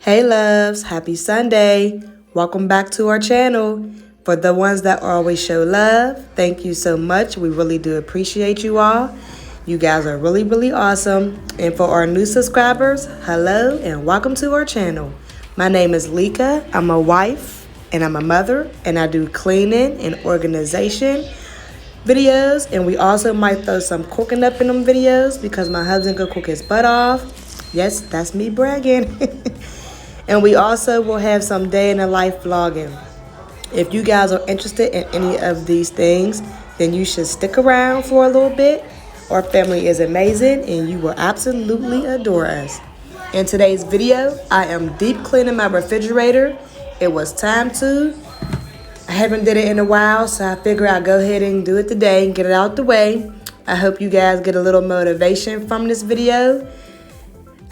Hey loves, happy Sunday. Welcome back to our channel. For the ones that always show love, thank you so much. We really do appreciate you all. You guys are really awesome. And for our new subscribers, hello and welcome to our channel. My name is Lika. I'm a wife and I'm a mother, and I do cleaning and organization videos, and we also might throw some cooking up in them videos because my husband could cook his butt off. Yes, that's me bragging. And we also will have some day in the life vlogging. If you guys are interested in any of these things, then you should stick around for a little bit. Our family is amazing and you will absolutely adore us. In today's video, I am deep cleaning my refrigerator. It was time to. I haven't did it in a while, so I figured I'd go ahead and do it today and get it out the way. I hope you guys get a little motivation from this video.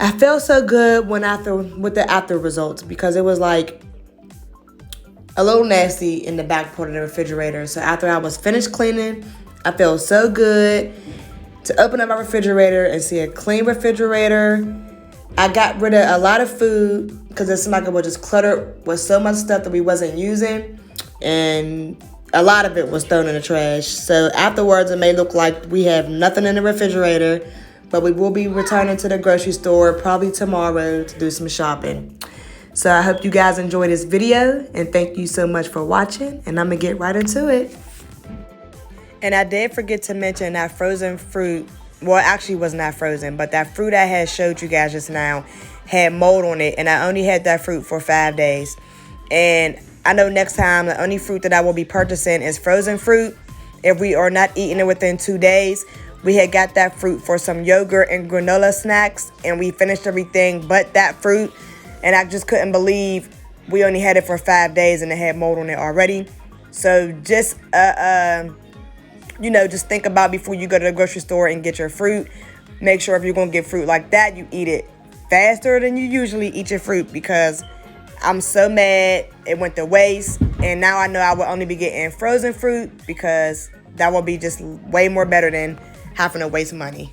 I felt so good with the after results because it was like a little nasty in the back part of the refrigerator. So after I was finished cleaning, I felt so good to open up my refrigerator and see a clean refrigerator. I got rid of a lot of food because it seemed like it was just cluttered with so much stuff that we wasn't using. And a lot of it was thrown in the trash. So afterwards, it may look like we have nothing in the refrigerator, but we will be returning to the grocery store probably tomorrow to do some shopping. So I hope you guys enjoy this video, and thank you so much for watching, and I'm gonna get right into it. And I did forget to mention that frozen fruit, well, actually it was not frozen, but that fruit I had showed you guys just now had mold on it, and I only had that fruit for 5 days. And I know next time the only fruit that I will be purchasing is frozen fruit if we are not eating it within 2 days. We had got that fruit for some yogurt and granola snacks, and we finished everything but that fruit. And I just couldn't believe we only had it for 5 days and it had mold on it already. So just, just think about before you go to the grocery store and get your fruit. Make sure if you're going to get fruit like that, you eat it faster than you usually eat your fruit, because I'm so mad it went to waste. And now I know I will only be getting frozen fruit because that will be just way more better than having to waste money.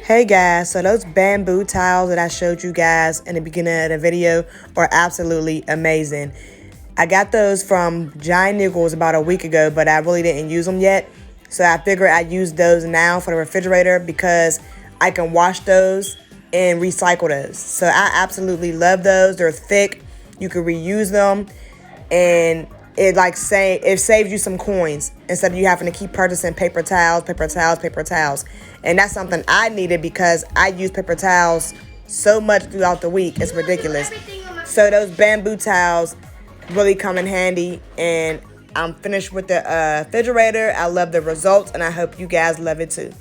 Hey guys, so those bamboo tiles that I showed you guys in the beginning of the video are absolutely amazing. I got those from Giant Eagles about a week ago, but I really didn't use them yet. So I figured I'd use those now for the refrigerator because I can wash those and recycle those. So I absolutely love those. They're thick. You can reuse them, and it saves you some coins instead of you having to keep purchasing paper towels, paper towels, paper towels. And that's something I needed because I use paper towels so much throughout the week. It's ridiculous. So those bamboo towels really come in handy, and I'm finished with the refrigerator. I love the results, and I hope you guys love it too.